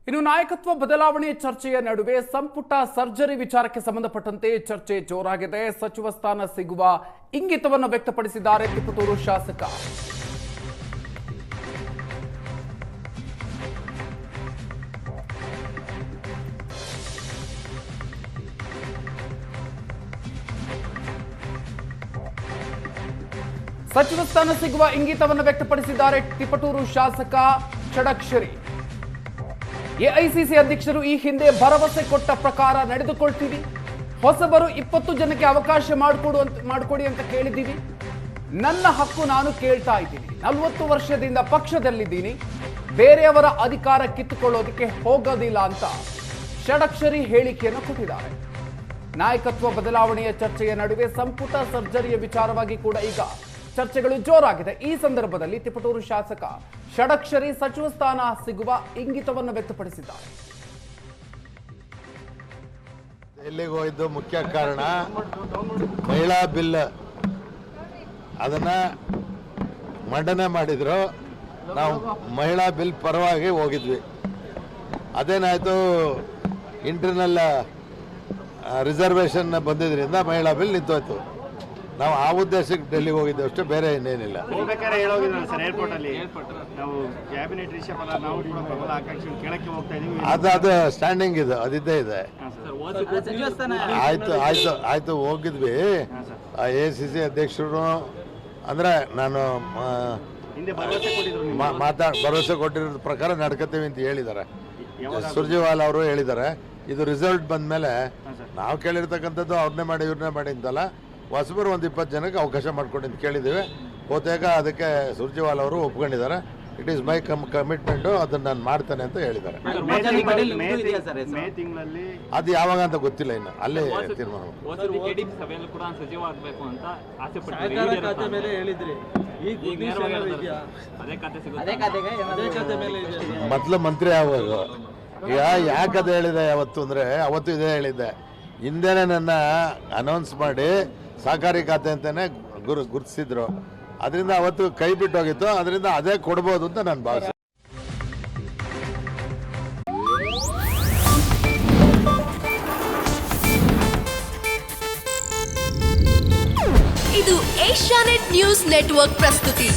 ಇನ್ನು ನಾಯಕತ್ವ ಬದಲಾವಣೆ ಚರ್ಚೆಯ ನಡುವೆ ಸಂಪುಟ ಸರ್ಜರಿ ವಿಚಾರಕ್ಕೆ ಸಂಬಂಧಪಟ್ಟಂತೆ ಚರ್ಚೆ ಜೋರಾಗಿದೆ. ಸಚಿವ ಸ್ಥಾನ ಸಿಗುವ ಇಂಗಿತವನ್ನು ವ್ಯಕ್ತಪಡಿಸಿದ್ದಾರೆ ತಿಪಟೂರು ಶಾಸಕ. ಸಚಿವ ಸ್ಥಾನ ಸಿಗುವ ಇಂಗಿತವನ್ನು ವ್ಯಕ್ತಪಡಿಸಿದ್ದಾರೆ ತಿಪಟೂರು ಶಾಸಕ ಷಡಕ್ಷರಿ. ಎಐಸಿಸಿ ಅಧ್ಯಕ್ಷರು ಈ ಹಿಂದೆ ಭರವಸೆ ಕೊಟ್ಟ ಪ್ರಕಾರ ನಡೆದುಕೊಳ್ತೀವಿ, ಹೊಸಬರು 20 ಜನಕ್ಕೆ ಅವಕಾಶ ಮಾಡಿಕೊಡಿ ಅಂತ ಕೇಳಿದ್ದೀವಿ. ನನ್ನ ಹಕ್ಕು ನಾನು ಕೇಳ್ತಾ ಇದ್ದೀನಿ. 40 ವರ್ಷದಿಂದ ಪಕ್ಷದಲ್ಲಿದ್ದೀನಿ, ಬೇರೆಯವರ ಅಧಿಕಾರ ಕಿತ್ತುಕೊಳ್ಳೋದಕ್ಕೆ ಹೋಗೋದಿಲ್ಲ ಅಂತ ಷಡಕ್ಷರಿ ಹೇಳಿಕೆಯನ್ನು ಕೊಟ್ಟಿದ್ದಾರೆ. ನಾಯಕತ್ವ ಬದಲಾವಣೆಯ ಚರ್ಚೆಯ ನಡುವೆ ಸಂಪುಟ ಸರ್ಜರಿಯ ವಿಚಾರವಾಗಿ ಕೂಡ ಈಗ ಚರ್ಚೆಗಳು ಜೋರಾಗಿದೆ. ಈ ಸಂದರ್ಭದಲ್ಲಿ ತಿಪಟೂರು ಶಾಸಕ ಷಡಕ್ಷರಿ ಸಚಿವ ಸ್ಥಾನ ಸಿಗುವ ಇಂಗಿತವನ್ನು ವ್ಯಕ್ತಪಡಿಸಿದ್ದಾರೆ. ಎಲ್ಲಿಗೆ ಹೋಗಿದ್ದು ಮುಖ್ಯ ಕಾರಣ ಮಹಿಳಾ ಬಿಲ್ ಅದನ್ನ ಮಂಡನೆ ಮಾಡಿದ್ರು. ನಾವು ಮಹಿಳಾ ಬಿಲ್ ಪರವಾಗಿ ಹೋಗಿದ್ವಿ. ಅದೇನಾಯ್ತು, ಇಂಟರ್ನಲ್ ರಿಸರ್ವೇಶನ್ ಬಂದಿದ್ರಿಂದ ಮಹಿಳಾ ಬಿಲ್ ನಿಂತೋಯ್ತು. ನಾವು ಆ ಉದ್ದೇಶಕ್ಕೆ ಡೆಲ್ಲಿಗೆ ಹೋಗಿದ್ದೇವೆ ಅಷ್ಟೇ, ಬೇರೆ ಇನ್ನೇನಿಲ್ಲ. ಅದು ಸ್ಟ್ಯಾಂಡಿಂಗ್ ಇದೆ, ಅದಿದ್ದೇ ಇದೆ. ಆಯ್ತು ಹೋಗಿದ್ವಿ. ಎಐಸಿಸಿ ಅಧ್ಯಕ್ಷರು ಅಂದ್ರೆ ನಾನು ಭರವಸೆ ಕೊಟ್ಟಿರೋ ಪ್ರಕಾರ ನಡ್ಕೋತೀವಿ ಅಂತ ಹೇಳಿದ್ದಾರೆ. ಸುರ್ಜೇವಾಲಾ ಅವರು ಹೇಳಿದ್ದಾರೆ. ಇದು ರಿಸಲ್ಟ್ ಬಂದ ಮೇಲೆ ನಾವು ಕೇಳಿರ್ತಕ್ಕಂಥದ್ದು ಅವ್ರನ್ನೇ ಮಾಡಿ ಇವ್ರನ್ನೇ ಮಾಡಿ ಅಂತಲ್ಲ, ಹೊಸಬರು ಒಂದು 20 ಜನಕ್ಕೆ ಅವಕಾಶ ಮಾಡ್ಕೊಂಡು ಅಂತ ಕೇಳಿದ್ದೀವಿ. ಬಹುತೇಕ ಅದಕ್ಕೆ ಸುರ್ಜೇವಾಲಾ ಅವರು ಒಪ್ಕೊಂಡಿದ್ದಾರೆ. ಇಟ್ ಈಸ್ ಮೈ ಕಮಿಟ್ಮೆಂಟು, ಅದನ್ನು ನಾನು ಮಾಡ್ತೇನೆ ಅಂತ ಹೇಳಿದ್ದಾರೆ. ಅದು ಯಾವಾಗ ಅಂತ ಗೊತ್ತಿಲ್ಲ, ಇನ್ನು ಅಲ್ಲೇ ತೀರ್ಮಾನ. ಮೊದಲು ಮಂತ್ರಿ ಆಗುವಾಗ ಈಗ ಯಾಕದು ಹೇಳಿದೆ ಯಾವತ್ತು ಅಂದರೆ, ಅವತ್ತು ಇದೇ ಹೇಳಿದ್ದೆ. ಹಿಂದೆನೇ ನನ್ನ ಅನೌನ್ಸ್ ಮಾಡಿ ಸಹಕಾರಿ ಖಾತೆ ಅಂತಾನೆ ಗುರುತಿಸಿದ್ರು. ಅದರಿಂದ ಅವತ್ತು ಕೈ ಬಿಟ್ಟು ಹೋಗಿತ್ತು. ಅದರಿಂದ ಅದೇ ಕೊಡ್ಬೋದು ಅಂತ ನಾನು ಭಾವಿಸಿ. ಇದು ಏಷ್ಯಾನೆಟ್ ನ್ಯೂಸ್ ನೆಟ್ವರ್ಕ್ ಪ್ರಸ್ತುತಿ.